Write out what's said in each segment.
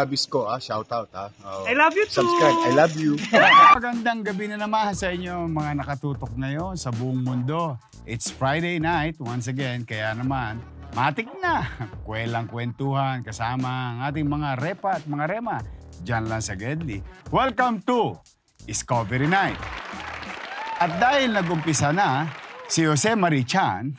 Abisco, shout out. I love you too. Subscribe, I love you. Magandang gabi na naman sa inyo mga nakatutok ngayon sa buong mundo. It's Friday night once again, kaya naman matik na. Kwelang kwentuhan kasama ang ating mga repa at mga rema. Diyan lang sa Gedli. Welcome to Discovery Night. At dahil nag-umpisa na si Jose Marichan,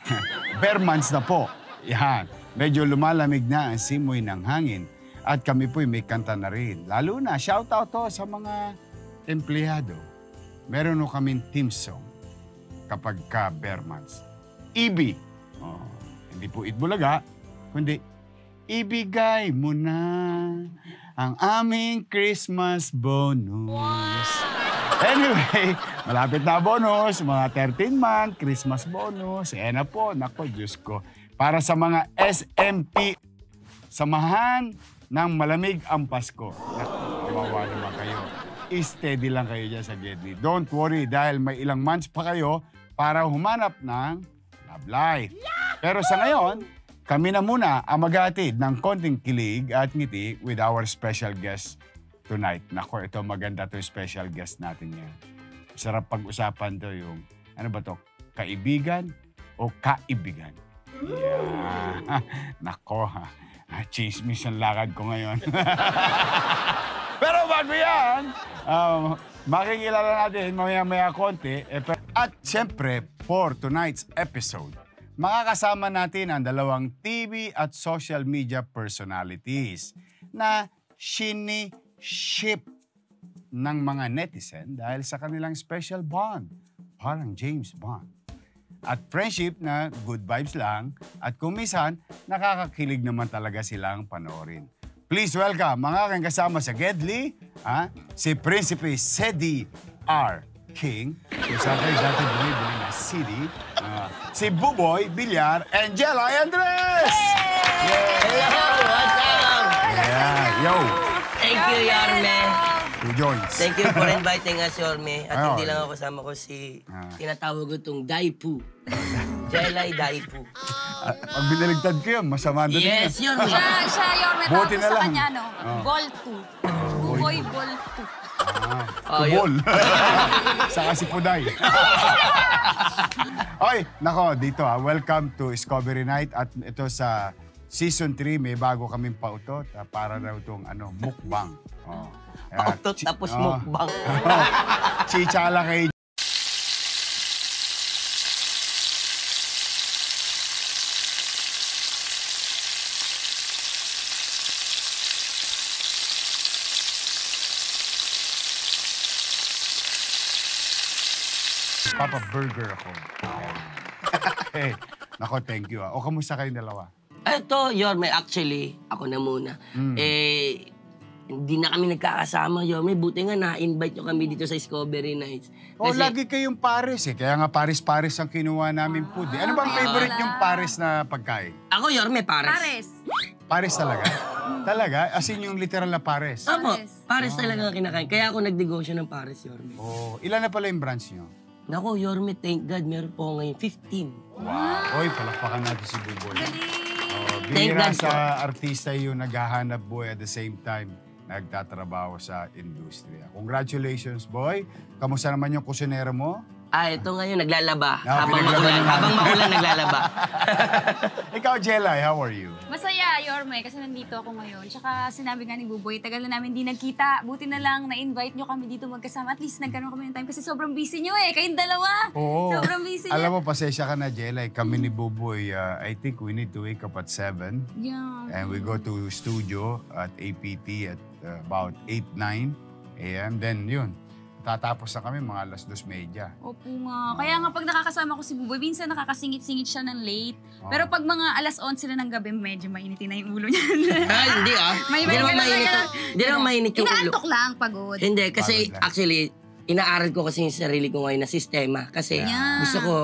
bare months na po. Yan, medyo lumalamig na ang simoy ng hangin. At kami po'y may kanta na rin. Lalo na, shoutout to sa mga empleyado. Meron o kaming team song kapag ka bare months. Ibi. Oh, hindi po Itbulaga, kundi ibigay mo na ang aming Christmas bonus. Anyway, malapit na bonus, mga 13-month Christmas bonus. Na po, nako, Diyos ko. Para sa mga SMP, samahan ng malamig ang Pasko. Kawawa naman kayo. Steady lang kayo dyan sa Gedli. Don't worry dahil may ilang months pa kayo para humanap ng love life. Pero sa ngayon, kami na muna ang maghatid ng konting kilig at ngiti with our special guest tonight. Nako, ito maganda to special guest natin yan. Sarap pag-usapan to yung, ano ba to, kaibigan o kaibigan? Yeah. Nako, chismis ang lakad ko ngayon. Pero bago yan, makikilala natin maya-maya konti. At siyempre, for tonight's episode, makakasama natin ang dalawang TV at social media personalities na ship ng mga netizen dahil sa kanilang special bond, parang James Bond. At friendship na good vibes lang at kung minsan, nakakakilig naman talaga silang panoorin. Please welcome mga aking kasama sa Gedli, si Prinsipe Sedi R. King, kung saan kayo dati bumibili na CD, si Buboy Villar and Jelay Andres! Hello! What's up? Yeah, yo! Thank you, Yorme. Who joins? Thank you for inviting us, Yorme. At hindi lang ako kasama ko si tinatawag ko itong Daipu. Jelay Daipu. Pag binaligtad ko yun, masama doon. Yes, Yorme. Siya, Yorme. Buti na Tapos sa lang. kanya, Ball 2. Buboy Ball 2. Kubol. Saka si Puday. Oy, nako, dito welcome to Discovery Night. At ito sa Season 3, may bago kaming pautot para daw itong mukbang. Pautot tapos mukbang. Chichala kay Papa Burger ako. Hey, nako, thank you. O, kamusta kayong dalawa? Ito, Yorme, actually, ako na muna. Hindi na kami nagkakasama, Yorme. Buti nga na-invite nyo kami dito sa Discovery Nights. Kasi, lagi kayong pares eh. Kaya nga pares-pares ang kinuha namin food. Ano bang favorite yung pares na pagkain? Ako, Yorme, pares. Pares talaga? Talaga? As in yung literal na pares? Opo, pares talaga ang kinakain. Kaya ako nagnegosyo ng pares, Yorme. Ilan na pala yung branch nyo? Naku, Yorme, thank God, meron po ngayon 15. Wow! Oy, palakpakan natin si Buboy. Thank Bihira God sa artista yung naghahanap buhay at the same time nagtatrabaho sa industriya. Congratulations, boy! Kamusta naman yung kusinero mo? Ito ngayon, naglalaba. No, Habang maulan, naglalaba. Ikaw, Jelay, how are you? Masaya, Yorme, kasi nandito ako ngayon. Tsaka sinabi nga ni Buboy, tagal na namin di nagkita. Buti na lang na-invite nyo kami dito magkasama. At least nagkaroon kami ng time kasi sobrang busy nyo eh. Kayong dalawa. Oo. Sobrang busy nyo. Alam mo, pasensya ka na, Jelay. Kami ni Buboy, I think we need to wake up at 7. Yeah. And we go to studio at APT at about 8, 9 a.m. Then yun, tatapos na kami mga alas 2:30. Opo nga. Kaya nga pag nakakasama ko si Buboy, minsan nakakasingit-singit siya ng late. Pero pag mga alas 11 na ng gabi, medyo mainitin na yung ulo niya. Hindi Hindi naman mainit yung ulo. Inaantok lang, pagod. Hindi, kasi actually, inaaral ko kasi yung sarili ko ngayon na sistema. Kasi gusto ko,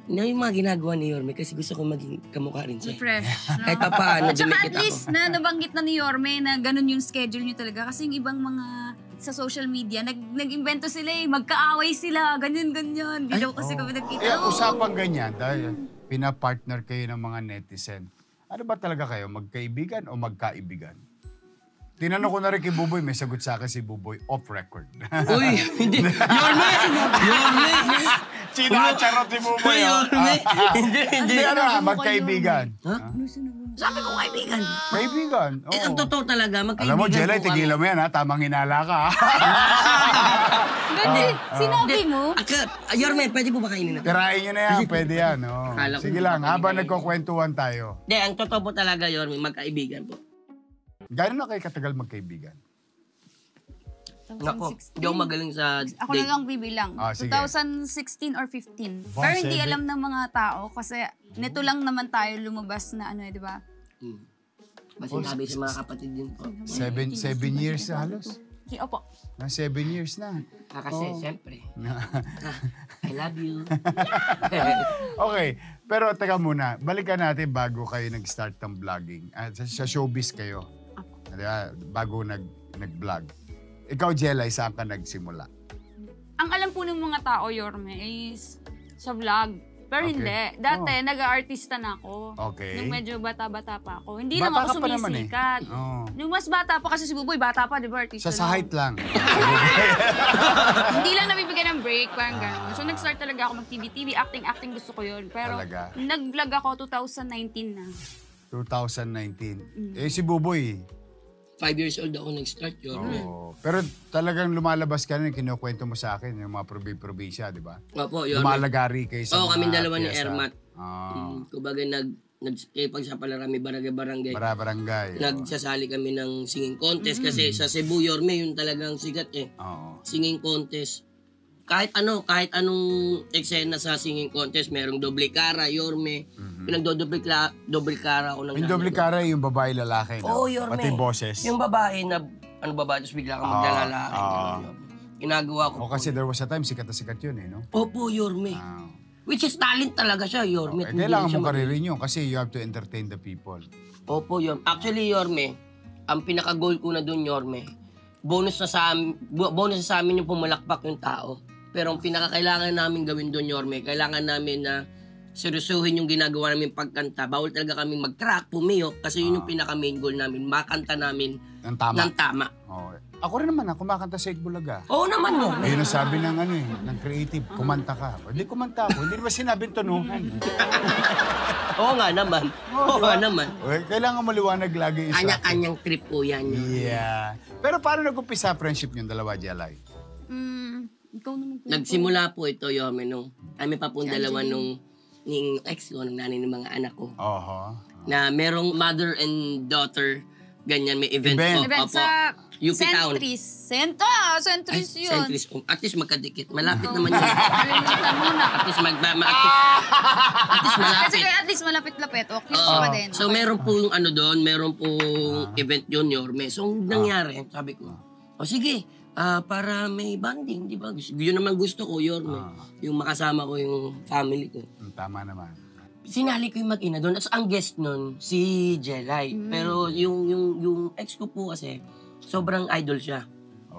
yung mga ginagawa ni Yorme, kasi gusto ko maging kamukha rin siya. Fresh. No? Kahit pa paano, Tsaka at dumikit least ako. na nabanggit na ni Yorme na ganun yung schedule niyo talaga. Kasi yung ibang mga sa social media, nag-invento sila eh, magkaaway sila, ganyan-ganyan. Di daw kasi kami nagkita. Usapang ganyan, dahil pinapartner kayo ng mga netizen. Ano ba talaga kayo, magkaibigan o magkaibigan? Tinanong ko na rin kay Buboy, may sagot sa akin si Buboy, off record. Uy, hindi. Yorme! Yorme! Chinacharot ni Buboy. Yorme! Hindi. Hindi, magkaibigan. Ha? Sabi ko kaibigan. Kaibigan, oo. Ang totoo talaga, magkaibigan Alam mo, Jelay, po kami. tigilan mo yan ha, tamang hinala ka ha. Hindi, sinabi mo. Yorme, pwede po ba kainin na? Tirahin nyo na yan, pwede yan. Oh. Akala ko Sige hindi lang, pa habang pwede nagkukwentuhan tayo. Hindi, ang totoo po talaga, Yorme, magkaibigan po. Gano'n na kayo katagal magkaibigan? Nako, hindi ako magaling sa Ako na lang bibilang. Ah, sige. 2016 or 15. Wow, Pero hindi 7. alam ng mga tao kasi nito lang naman tayo lumabas na ano, di ba? Kasi sabi sa mga kapatid din po. 7 years na halos. Opo. Na 7 years na. Kasi, siyempre. I love you. Okay, pero teka muna, balikan natin bago kayo nag-start ng vlogging. Sa showbiz kayo. Diba? Bago nag-vlog. Ikaw, Jelay, saan ka nagsimula? Ang alam po ng mga tao, Yorme, is sa vlog. Pero Okay. hindi. Dati, nag-aartista na ako. Okay. Nung medyo bata-bata pa ako. Hindi Bata naman ako ka pa naman eh. sumisikat. Oo. Nung mas bata pa kasi si Buboy, bata pa, di ba? Artista Sa height lang. Hindi lang nabibigyan ng break, parang gano'n. So, nag-start talaga ako mag-TV. Acting gusto ko yun. Pero, Talaga? nag-vlog ako 2019 na. 2019. Si Buboy. 5 years old ako nag-start, Yorme. Oo. Pero talagang lumalabas ka na, kinukwento mo sa akin, yung mga probinsya, di ba? Opo, Yorme. Lumalagari kayo sa Oo, mga kami dalawa ni piyesta. Ermat. Ah, Kumbaga, pag sa Palarami, barangay. barangay. Nagsasali kami ng singing contest kasi sa Cebu, Yorme, yun talagang sikat eh. Oo. Singing contest. Kahit anong eksena sa singing contest, merong doble cara, Yorme. Pinagdodoble cara ako ng Yung doble cara, yung babae lalaki, no? Oo, Yorme. Pati boses. Yung babae na, babae, tapos bigla kang maglalaki. Ginagawa ko. O kasi there was a time, sikat na sikat yun, eh, no? Opo, Yorme. Ah. Which is talent talaga siya, Yorme. Hindi Kailangan siya mo karirin yun kasi you have to entertain the people. Opo, Yorme. Actually, Yorme, ang pinaka-goal ko na dun, Yorme, bonus na sa amin yung pumalakpak yung tao. Pero ang pinaka-kailangan namin gawin dun, Yorme, kailangan namin na seryosohin yung ginagawa namin pagkanta. Bawal talaga kaming mag-crack, pumiyok, kasi yun yung pinaka-main goal namin, makanta namin Ng tama. ng tama. Oh. Ako rin naman, kumakanta sa Itbulaga. Oo naman, Yorme. Ayun ang sabi ng creative, kumanta ka. Hindi kumanta ako, hindi naman sinabing tunuhan. Oo nga naman. Oo nga naman. Kailangan maliwanag lagi yung Kanya-kanyang trip po yan. Yeah. Pero paano nag-umpisa friendship yung dalawa, Jelay? Ikaw naman po. Nagsimula po ito, Yorme, nung kami pa pong dalawa nung ex ko, ng nanay ng mga anak ko. Oho. Na merong mother and daughter, ganyan, may event. Event. Event Opo. sa UP Town. Centris. Centris yun. Centris. At least magkadikit. Malapit naman yun. Kalimutan mo na. At least malapit. Kasi at least malapit-lapit. Okay Oo. pa din. So meron po yung doon, meron po event yun, Yorme. So nangyari, sabi ko, sige, para may bonding, di ba? Yun naman gusto ko, Yorme. Yung makasama ko yung family ko. Tama naman. Sinali ko yung mag-ina doon. At ang guest nun, si Jelay. Pero yung ex ko po kasi, sobrang idol siya.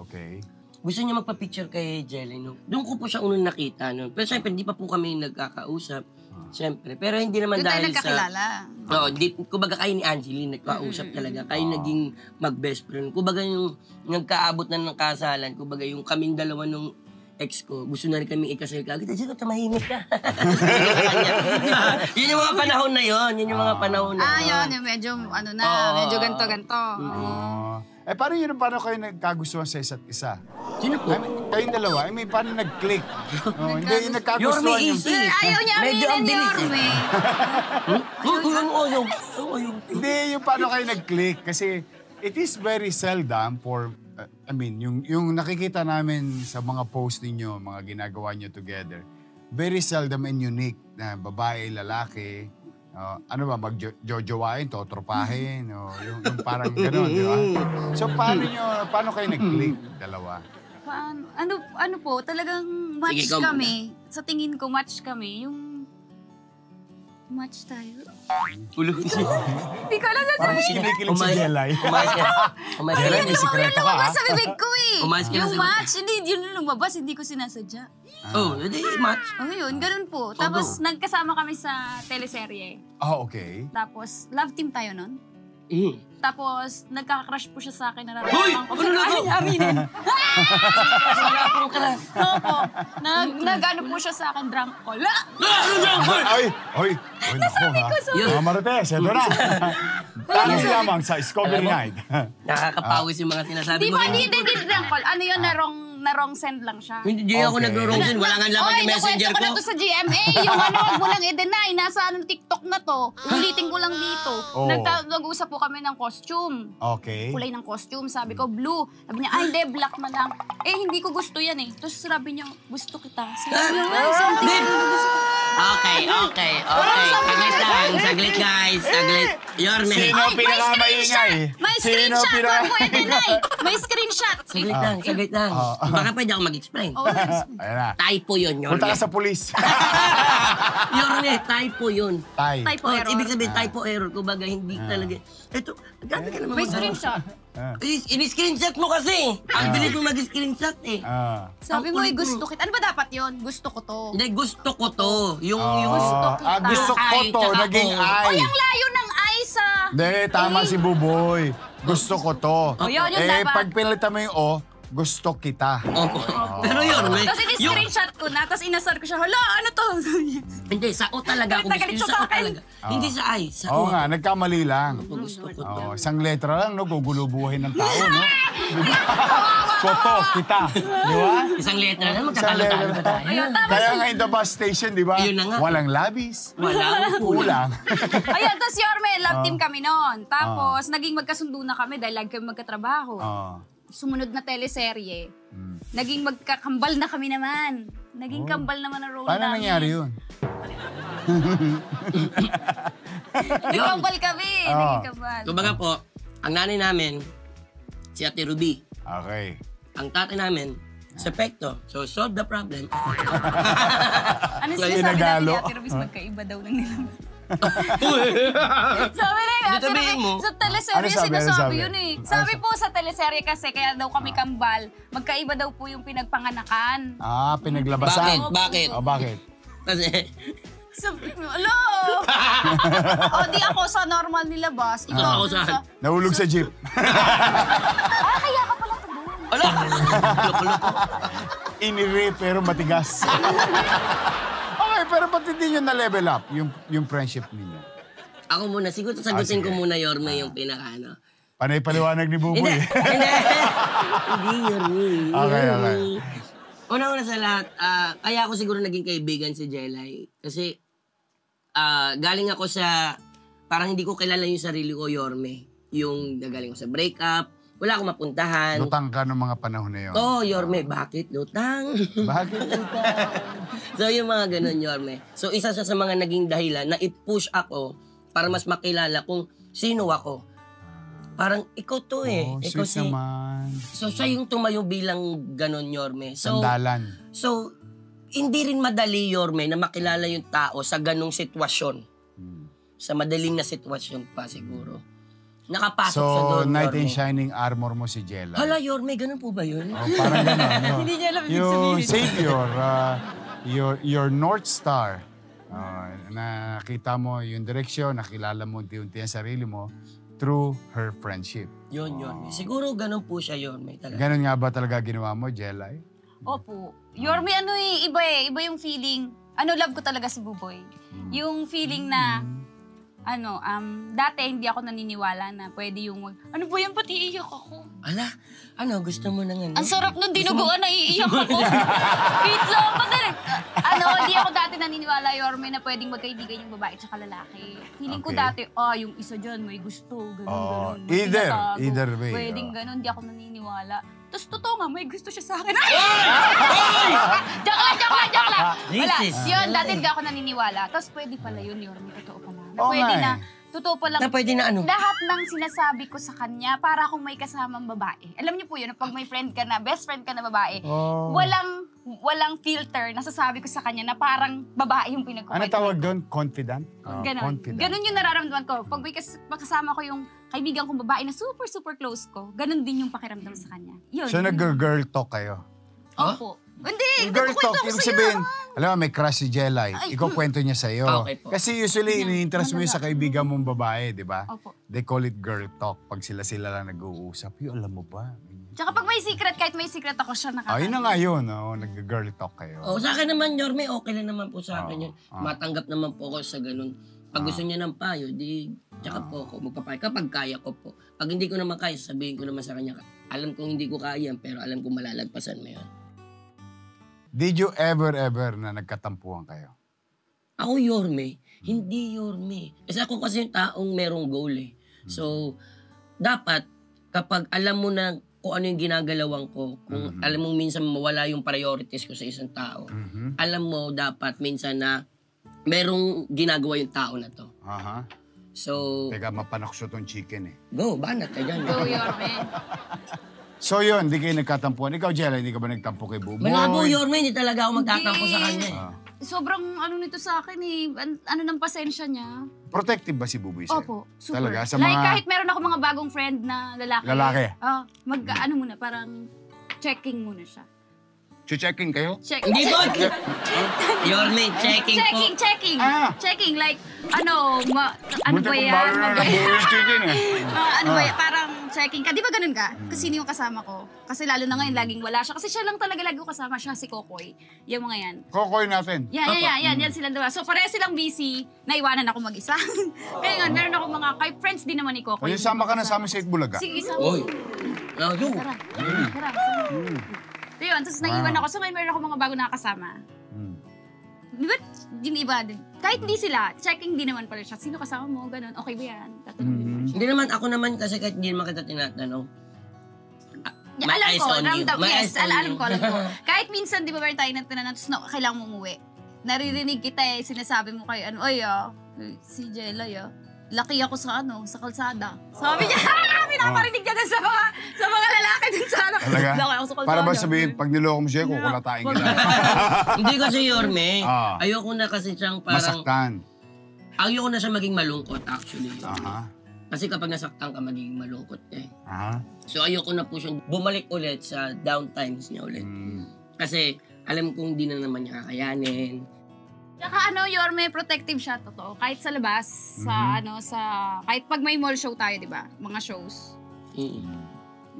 Okay. Gusto niya magpa-picture kay Jelay, no? Doon ko po siya unang nakita, no? Pero syempre, hindi pa po kami nagkakausap. Syempre. Pero hindi naman Doon tayo dahil nagkakilala. Oo, kumbaga kayo ni Angeline, nagkausap talaga. Kayo naging mag-best friend. Kumbaga yung nagkaabot na ng kasalan, kumbaga yung kaming dalawa nung ex ko, gusto na rin kaming ikasal ka. Agad, sige, tumahimik ka. Yun yung mga panahon na yun. Yun yung mga panahon na Yun. Yung medyo, medyo ganto-ganto. Paano kayo nagkagustuhan sa isa't isa? Sino po? Kayong dalawa, paano nag-click? Hindi, Yorme nagkagustuhan yung... easy. Ayaw niya Medyo ang aminin ni bilis Yorme. Hindi, yung paano kayo nag-click. Kasi it is very seldom for... yung nakikita namin sa mga post ninyo, mga ginagawa nyo together, very seldom and unique na babae, lalaki, magjojowain, totropahin, yung parang gano'n, di ba? So, paano kayo nag-click, dalawa? Ano po, talagang match Sige, kami. Sa tingin ko, match kami. Yung match tayo. Ulo. Hindi ko alam Parang sasabihin. kinikilig si Jelay. Umayos ka. Jelay, may sikreto ka, ha? Lumabas sa bibig ko eh. Umayos ka na Yung sa- match, hindi yun lumabas, hindi ko sinasadya. Oh, hindi, match. Yun, ganun po. Tapos nagkasama kami sa teleserye. Oh, okay. Tapos, love team tayo nun. Tapos, nagkaka-crush po siya sa akin. Hoy! Nararamdaman ko. Ano na to? Aminin. Wala pong crush. Opo. Nag-ano po siya sa akin, drunk call. Ay, naku ha. Mga Marites, ito na. Tanong lamang sa Discovery Night. Nakakapawis yung mga sinasabi Di mo. ba, hindi drunk call. Ano yun, na-wrong send lang siya. Hindi ako Okay. nag-wrong sin. Wala nga laman yung messenger nakwento ko na ko. to sa GMA. Yung huwag mo lang i-deny. Nasa TikTok na to. Ulitin ko lang dito. Oh. Nag-usap po kami ng costume. Okay. Kulay ng costume. Sabi ko, blue. Sabi niya, ay, hindi, black na lang. Eh, hindi ko gusto yan eh. Tapos sabi niya, gusto kita. Sabi niya, ay, something. Okay. Saglit guys. Saglit. Yorme. Sino Ay, may pinakamaingay? screenshot! May screenshot! Huwag mo i-deny! May screenshot! Saglit lang. Baka pwede ako mag-explain. Oh, Ayan na. Typo yun, Yorme. Punta ka sa pulis. Yorme, typo yun. Tay. typo Oh, error. ibig sabihin typo error. Kumbaga, hindi talaga. Ito, grabe ka naman. May screenshot. In-screenshot mo kasi. Ang bilis mo mag-screenshot eh. Sabi Ang mo, kulit mo. gusto kita. Ano ba dapat yon? Gusto ko to. Hindi, gusto ko to. Yung... Gusto kita. Gusto ko Ay, to. tsaka Naging ko. ay. Ay, ang layo ng ay sa... Hindi, tama si Buboy. Gusto ko to. yun dapat. Pag pinalitan mo yung O, gusto kita. Opo. Pero yun, may... Tapos ini-screenshot ko na, tapos inasar ko siya, hala, ano to? Hindi, sa O talaga. Kung Nagalit gusto siya sa O sa akin. talaga. Hindi sa I, sa Oo O. nga, nagkamali lang. Gusto ko to. Oh, isang letra lang, no? Gugulo buhay ng tao, no? Koto, kita. Di ba? Isang letra na, Isang magkatalo-talo letra. na tayo. Ayun, tapos, Kaya nga in the bus station, di ba? Yun na nga. Walang labis. Wala. Kulang. ayun, tapos Yorme, love team kami noon. Tapos, naging magkasundo na kami dahil lagi kami magkatrabaho. Oh. Sumunod na teleserye. Naging magkakambal na kami naman. Naging kambal naman ang role Paano namin. nangyari yun? Naging kambal kami. Naging kambal. Kumbaga po, ang nanay namin, si Ate Ruby. Okay. Ang tatay namin, si Pekto. So, solve the problem. Ano Lagi sinasabi natin nagalo. ni Ate Rubis, magkaiba daw ng nilaman. Sabi na Di Ate sabihin mo. Rubis, sa teleserye Ano sabi? Ano sinasabi sabi? yun eh. Sabi po sa teleserye kasi, kaya daw kami kambal, magkaiba daw po yung pinagpanganakan. Pinaglabasan. Bakit? Oh, bakit? Kasi, Sabi mo, alo! O di ako sa normal nilabas. Ikaw Ako dun saan? Nahulog sa jeep. kaya ka pala tuloy. ala! Loko-loko. Inire pero matigas. Okay, pero ba't hindi nyo na-level up yung friendship ninyo? Ako muna, siguro sagutin sige. ko muna, Yorme, yung pinaka-ano. Panay-paliwanag ni Buboy. Hindi. Hindi, Yorme. Okay. Una-una sa lahat, kaya ako siguro naging kaibigan si Jelay. Kasi galing ako sa, parang hindi ko kilala yung sarili ko, Yorme. Yung nagaling ko sa breakup, wala akong mapuntahan. Lutang ka ng mga panahon na yun. Oo, Yorme, bakit lutang? Bakit lutang? So yung mga ganun, Yorme. So isa siya sa mga naging dahilan na i-push ako para mas makilala kung sino ako. Parang ikaw to eh. Oh, Ikaw sweet naman. So siya yung tumayo bilang ganun, Yorme. So, Sandalan. so hindi rin madali, Yorme, na makilala yung tao sa ganung sitwasyon. Sa madaling na sitwasyon pa siguro. Nakapasok sa So, doon, knight in Yorme. shining armor mo si Jella. Hala, Yorme, ganun po ba yun? Oh, parang gano'n. No? Hindi niya alam ibig Yung sabihin. savior, your North Star. Nakita mo yung direksyon, nakilala mo unti-unti ang sarili mo through her friendship. Yun, Yorme. Siguro ganun po siya, Yorme. Talaga. Ganon nga ba talaga ginawa mo, Jelay? Opo. Yorme, ano eh, iba eh. Iba yung feeling. Ano, love ko talaga si Buboy. Yung feeling na, dati hindi ako naniniwala na pwede yung, ano ba yan, pati iiyak ako. Ala, gusto mo nang ano? Ang sarap nun, dinuguan na iiyak ako. Wait lang, madali. Hindi ako dati naniniwala, Yorme, na pwedeng magkaibigan yung babae at lalaki. Feeling ko Okay. dati, yung isa dyan may gusto, Oh, ganun. May tinatago. either way, Pwedeng oh. ganun, di ako naniniwala. Tapos totoo nga, may gusto siya sa akin. Joke lang. Wala, Jesus. yun, dati hindi ako naniniwala. Tapos pwede pala yun, Yorme, totoo pala. Na Oo pwede nga na, eh. totoo pala. Na pwede na ano? Lahat ng sinasabi ko sa kanya, para akong may kasamang babae. Alam niyo po yun, pag may friend ka na, best friend ka na babae, Oh. walang filter, nasasabi ko sa kanya na parang babae yung pinagkukwento. Ano tawag doon? Confident? Ganon. Confident. Ganon yung nararamdaman ko. Pag may makasama ko yung kaibigan kong babae na super, super close ko, ganon din yung pakiramdam sa kanya. Yun. So, nag-girl talk kayo? Opo. Hindi, Girl talk, nagkukwento ko yung sa'yo. sabihin, alam mo, may crush si Jelay. Ikaw kwento niya sa'yo. Okay po. Kasi usually, ini-interest mo yun sa kaibigan mong babae, di ba? Opo. they call it girl talk. Pag sila-sila lang nag-uusap, alam mo ba? Tsaka pag may secret, kahit may secret ako siya Ayun na nga yun, nag-girl talk kayo. Sa akin naman, Yorme, okay lang naman po sa akin yun. Oo. Matanggap naman po ako sa ganun. Pag gusto niya ng payo, tsaka po ako magpapayo. Kapag kaya ko po. Pag hindi ko naman kaya, sabihin ko naman sa kanya, alam kong hindi ko kaya, pero alam kong malalagpasan mo yun. Did you ever na nagkatampuhan kayo? Ako, Yorme, hindi Yorme. Kasi ako kasi yung taong merong goal eh. So, dapat, kapag alam mo na kung ano yung ginagalawan ko, kung alam mong minsan mawala yung priorities ko sa isang tao, alam mo dapat minsan na merong ginagawa yung tao na to. Aha. So, Teka, mapanakso tong chicken eh. go, banat ka dyan. Go, Yorme. So yun, hindi kayo nagkatampuhan. Ikaw, Jella, hindi ka ba nagtampo kay Buboy? Malabo, Yorme, hindi talaga ako magtatampo sa kanya eh. Sobrang ano nito sa akin eh. Ano ng pasensya niya. Protective ba si Buboy sa'yo? Opo, super. Talaga? Sa like mga... kahit meron ako mga bagong friend na lalaki. Lalaki? Ano muna, parang checking muna siya. Checking kayo? Check. Hindi po! Yorme, checking po. Checking. Ah. Checking, like, ano Buti ba kung yan? balo na nabuhay yung chicken eh. Ano ba yan? Parang checking ka. Di ba ganun ka? Kasi sino yung kasama ko? Kasi lalo na ngayon, laging wala siya. Kasi siya lang talaga lagi ko kasama. Siya si Kokoy. Yung mga yan. Kokoy natin. Yan silang dalawa. So, pareha silang busy. Naiwanan ako mag-isa. Kaya nga, meron ako mga kay friends din naman ni Kokoy. Ay, sama ka na sa amin sa Itbulaga. Sige, sama. Oy. Yo. Tara. So, yun. Tapos naiwan ako. So, ngayon meron ako mga bago nakakasama. Di ba, yung iba din. Kahit hindi sila, checking din naman pala siya. Sino kasama mo? Ganun. Okay ba yan? Tatanungin mo siya. Hindi naman, ako naman kasi kahit hindi naman kita tinatanong. Yeah, My alam eyes ko, on you. ramdam, My yes, eyes on alam you. ko. Kahit minsan, di ba meron tayo ng tinanong, tapos kailangan mo umuwi. Naririnig kita eh, sinasabi mo kay si Jella laki ako sa kalsada. Sabi niya, pinaparinig niya dun sa mga lalaki dun sa Talaga? Laki ako sa kalsada. Para ba sabihin, pag niloko mo siya, kukulatain kita. Hindi kasi, Yorme. Ah. Ayoko na kasi siyang parang... Masaktan. Ayoko na siya maging malungkot, actually. Aha. Kasi kapag nasaktan ka, magiging malungkot ka eh. Aha. So ayoko na po siyang bumalik ulit sa downtimes niya ulit. Kasi alam kong di na naman niya kakayanin. Tsaka Yorme, protective siya, totoo. Kahit sa labas, kahit pag may mall show tayo, di ba? Mga shows.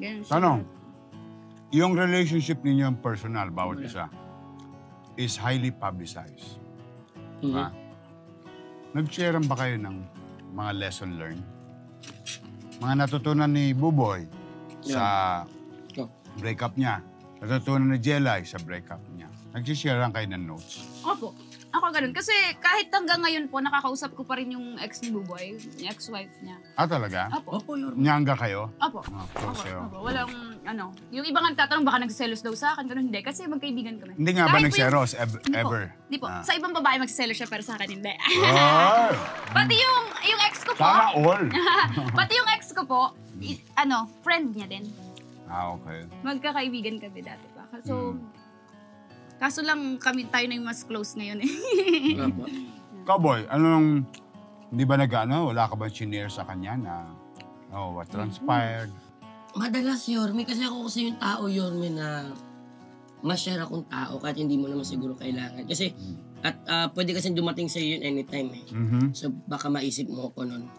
Ganun siya. Tanong, yung relationship ninyo ang personal, bawat isa, is highly publicized. Diba? Nag-sharean ba kayo ng mga lesson learned? Mga natutunan ni Buboy sa breakup niya. Natutunan ni Jelay sa breakup niya. Nag-sharean kayo ng notes. Opo. Ako ganun. Kasi kahit hanggang ngayon po, nakakausap ko pa rin yung ex ni Buboy, yung ex-wife niya. Ah, talaga? Opo. Nyangga kayo? Opo. Close kayo. Opo. Walang, yung ibang nagtatanong, baka nagsiselos daw sa akin, ganun. Hindi, kasi magkaibigan kami. Hindi nga ba Kahit po nagseros Hindi po. ever? Hindi po. Sa ibang babae magsiselos siya, pero sa akin hindi. Ay! Pati yung ex ko po. Sana all! Pati yung ex ko po, friend niya din. Ah, okay. Magkakaibigan kami dati pa. So, kaso lang tayo na yung mas close ngayon eh. Cowboy, hindi ba wala ka ba shinare sa kanya na, what transpired? Madalas, Yorme, kasi ako yung tao, Yorme, na ma-share akong tao kahit hindi mo naman siguro kailangan. Kasi, pwede kasi dumating sa yun anytime eh. So, baka maisip mo ako nun.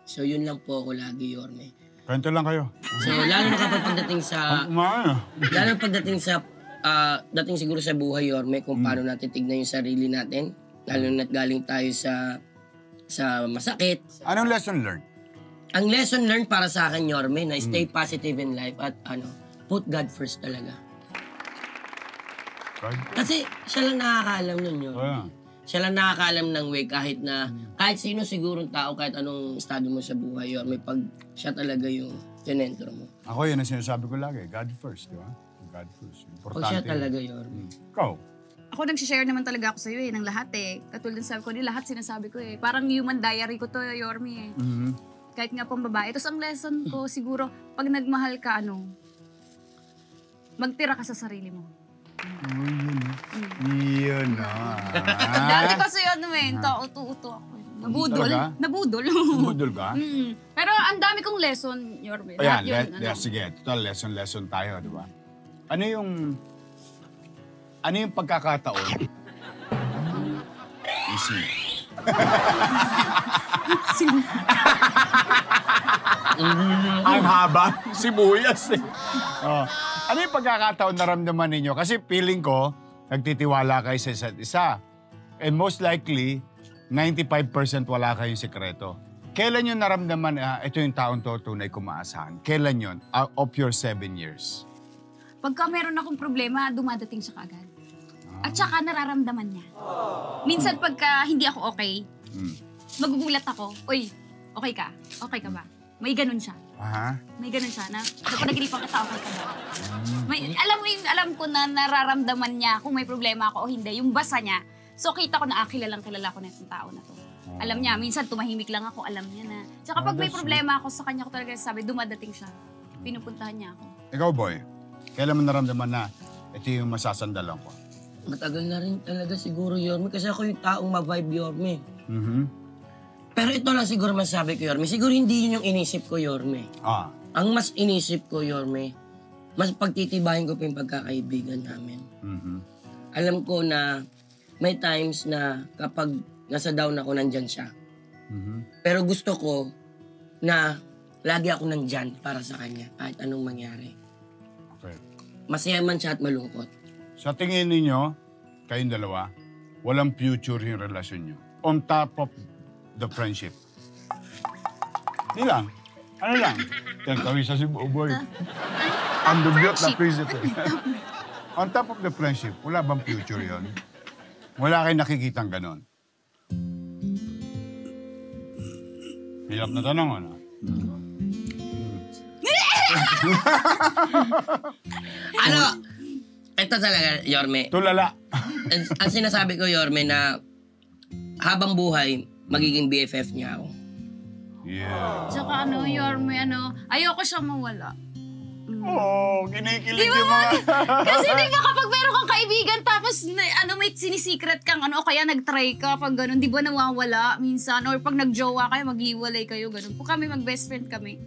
So, yun lang po ako lagi, Yorme. Kwento lang kayo. So, lalo na kapag pagdating sa... Lalo na pagdating sa... dating siguro sa buhay, Yorme, kung paano natin tignan yung sarili natin. Lalo na't galing tayo sa masakit. Anong lesson learned? Ang lesson learned para sa akin, Yorme, na stay positive in life at put God first talaga. God? Kasi siya lang nakakaalam nun yun. Yeah. Siya lang nakakaalam ng way kahit sino sigurong tao, kahit anong estado mo sa buhay, Yorme, pag siya talaga yung tinentro mo. Ako yun ang sinasabi ko lagi, God first, di ba? God first. Importante. Pag siya talaga, Yorme. Ikaw? Ako nagsishare naman talaga ako sa'yo ng lahat eh. Katulad ng sabi ko, lahat sinasabi ko eh. Parang human diary ko to, Yorme eh. Kahit nga pang babae. Tapos ang lesson ko siguro, pag nagmahal ka, magtira ka sa sarili mo. Yun Dati kasi uto ako. Nabudol. Talaga? Nabudol. Nabudol ka? Pero ang dami kong lesson, Yorme. Ayan, sige. Total lesson tayo, di ba? Ano yung pagkakataon? Easy. Ang haba, sibuyas eh. Oh. Ano yung pagkakataon na ramdaman ninyo? Kasi feeling ko, nagtitiwala kayo sa isa't isa. And most likely, 95% wala kayong sekreto. Kailan yun naramdaman ito yung taong to tunay kong maasahan? Kailan yun? Of your 7 years? Pagka meron akong problema, dumadating siya kaagad. At saka nararamdaman niya. Minsan pagka hindi ako okay, magugulat ako, uy, okay ka? Okay ka ba? May ganun siya. Aha. May ganun siya na kapag nagilipan ka okay ka ba? Alam ko na nararamdaman niya kung may problema ako o hindi, yung basa niya. So kita ko na kilala ko na itong tao na to. Alam niya, minsan tumahimik lang ako, alam niya na. Tsaka pag may problema ako sa kanya, ko talaga sabi, dumadating siya. Pinupuntahan niya ako. Ikaw, boy, kailan mo naramdaman na ito yung masasandalan ko? Matagal na rin talaga siguro, Yorme. Kasi ako yung taong ma-vibe, Yorme. Mhm. Pero ito lang siguro masabi ko, Yorme. Siguro hindi yun yung inisip ko, Yorme. Ang mas inisip ko, Yorme, mas pagtitibahin ko pa yung pagkakaibigan namin. Mhm. Alam ko na may times na kapag nasa down ako, nandyan siya. Mhm. Pero gusto ko na lagi ako nandyan para sa kanya, kahit anong mangyari. Okay. Masaya man siya at malungkot. Sa tingin ninyo, kayong dalawa, walang future yung relasyon nyo. On top of the friendship. Hindi lang. Ano lang? Yan, kawin sa si Boy. Ang dugyot na friendship. On top of the friendship, wala bang future yon? Wala kayong nakikitang ganon. Hirap na tanong, ano? Ano? Ito talaga, Yorme. Tulala. Ang sinasabi ko, Yorme, na habang buhay, magiging BFF niya ako. Yeah. Tsaka Yorme, ayoko siya mawala. Oh, kinikilig yung mga... Kasi di ba kapag meron kang kaibigan tapos may sinisecret kang o kaya nag-try ka pag gano'n, di ba nawawala minsan? Or pag nag-jowa kayo, maghiwalay kayo, gano'n. Kung kami mag-best friend kami,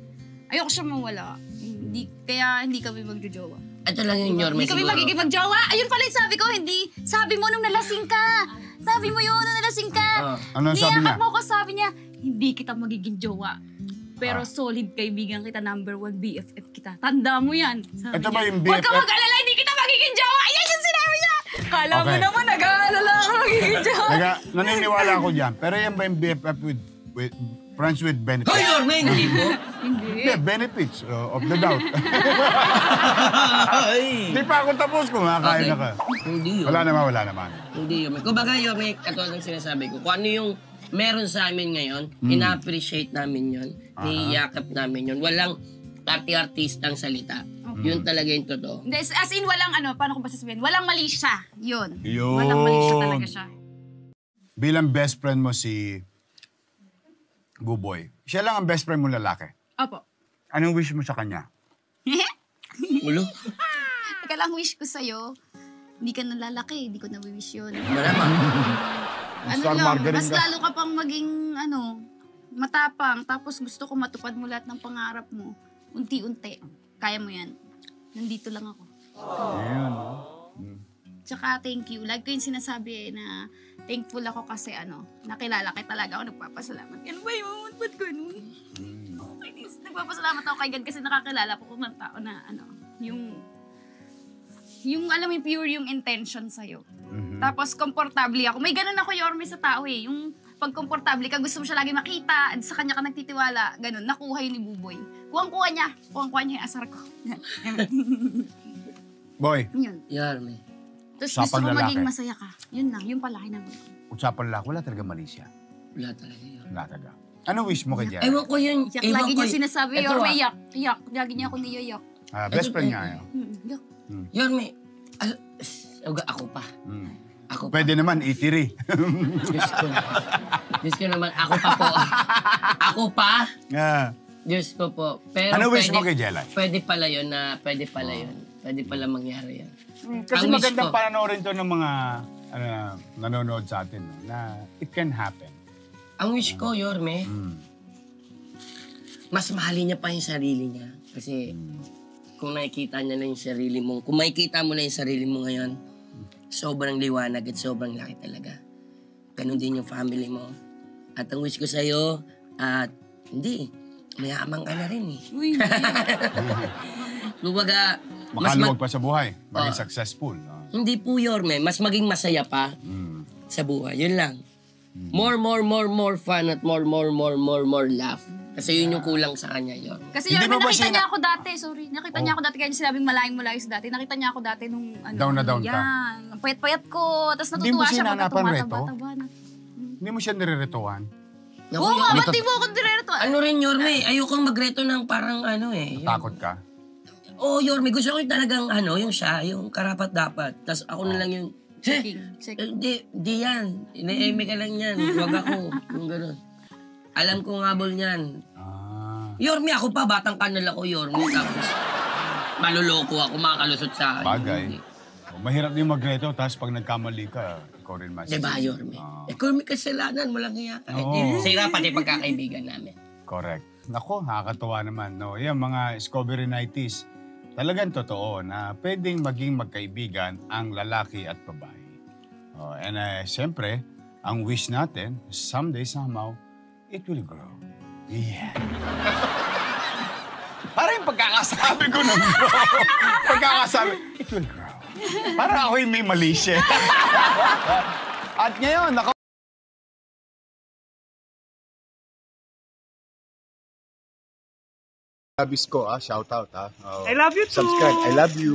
ayoko siya mawala. Kaya hindi kami mag-jowa. Ito lang yung Yorme Hindi kami siguro. magiging mag-jowa. Ayun pala yung sabi ko, hindi. Sabi mo nung nalasing ka. Sabi mo yun nung nalasing ka. Ano sabi niya? Niyakap mo ko, sabi niya, hindi kita magiging jowa. Pero solid kaibigan kita, number 1 BFF kita. Tanda mo yan. Sabi Ito ba niya, yung huwag ka BFF? mag-alala, hindi kita magiging jowa. Ayan yung sinabi niya. Kala mo Okay. naman, nag-aalala ako magiging jowa. Naniniwala ako dyan. Pero yan ba yung BFF with friends with benefits? Hoy, Yorme! Hindi po. Hindi. Yeah, benefits of the doubt. Hindi pa ako tapos kung makakain na ka. Hindi yun. Wala naman. Hindi yun. Kumbaga, Yorme, katulad ng sinasabi ko, kung ano yung meron sa amin ngayon, ina-appreciate namin yun, niyakap namin yun. Walang artistang salita. Yun talaga yung totoo. Hindi, as in, walang paano ko ba sasabihin? Walang mali siya. Yun. Yun. Walang mali siya talaga siya. Bilang best friend mo si Buboy, siya lang ang best friend mo lalaki. Opo. Anong wish mo sa kanya? Ulo? Teka lang, wish ko sa'yo, hindi ka nalalaki, hindi ko na-wish yun. Malamang. Star margarine mas ka. lalo ka pang maging, matapang, tapos gusto ko matupad mo lahat ng pangarap mo. Unti-unti. Kaya mo yan. Nandito lang ako. Ayun. Tsaka thank you. Like ko yung sinasabi na thankful ako kasi nakilala kay talaga ako, nagpapasalamat. Ano ba yun? Ba't ganun? Nagpapasalamat ako kay God kasi nakakilala ko ng tao na yung alam mo yung pure yung intention sa'yo. Tapos komportable ako. May ganun ako, Yorme, sa tao eh. Yung pag komportable ka, gusto mo siya lagi makita, at sa kanya ka nagtitiwala, ganun. Nakuha yun ni Buboy. Kuhang-kuha niya yung asar ko. Boy, Yun. Yorme. Tapos gusto Usapang ko lalaki. maging masaya ka. Yun lang, yung palaki naman ko. usapan lang, wala talaga mali siya. Wala talaga yun. Wala talaga. Ano wish mo kay Jerry? Ewan ko yun. Yak, Ewan lagi ko niya yun. sinasabi, Ito, Yorme, yak. Lagi niya ako niyayak. Best friend nga yun. Yak. Yorme, ako pa. Ako pa. Pwede naman, itiri. Diyos ko naman, ako pa po. Ako pa? Diyos ko po. Pero Ano wish mo kay Jelay? Pwede pala yun na, pwede pala yun. Pwede pala mangyari yan. Kasi Ang wish magandang ko- panoorin to ng mga nanonood sa atin, no, na it can happen. Ang wish ko, Yorme, mas mahalin niya pa yung sarili niya. Kasi kung nakikita niya na yung sarili mo, kung makikita mo na yung sarili mo ngayon, sobrang liwanag at sobrang laki talaga. Ganun din yung family mo. At ang wish ko sa'yo, at hindi, mayaman ka na rin eh. Uy, Kumbaga, Makaluwag pa sa buhay. Maging Oh. successful. hindi po, Yorme, mas maging masaya pa sa buhay. Yun lang. More fun at more laugh. Kasi yun yung kulang sa kanya, Yorme. kasi Hindi Yorme, mo ba nakita siya niya ako dati. Sorry, nakita niya ako dati. Kaya sinabing malayong-malayo sa dati. Nakita niya ako dati nung ano. Down na down ka? Yan. Ang payat-payat ko. Tapos Hindi mo natutuwa siya pagka sinanapan, Reto? tumataba-taba na. Hindi mo siya nire-retuan. Naku, Oo nga, Yorme, ba't di mo ako direto? ano rin, Yorme, ayokong magreto ng parang ano eh. Takot ka? Oo, Yorme, gusto ko yung talagang ano, yung siya, yung karapat-dapat. Tapos ako na lang yung, Checking. Di yan. Ine-eme ka lang yan. Huwag ako. Yung gano'n. Alam ko nga bol niyan. Yorme, ako pa, batang kanal ako, Yorme. Tapos, maluloko ako, makakalusot sa akin. Bagay. Mahirap din magreto, tapos pag nagkamali ka, ikaw rin mas. Diba, Yorme? Kung may kasalanan, walang hiya ka. Oo. Sira pati pagkakaibigan namin. Correct. Nako, nakakatuwa naman. No? Yan, mga Discovery 90s, talagang totoo na pwedeng maging magkaibigan ang lalaki at babae. And siyempre, ang wish natin, someday, somehow, it will grow. Yeah. Parang yung pagkakasabi ko nun, bro. Pagkakasabi, it will grow. Parang ako yung may mali siya. At ngayon, Labis ko, shout out, I love you too. Subscribe, I love you.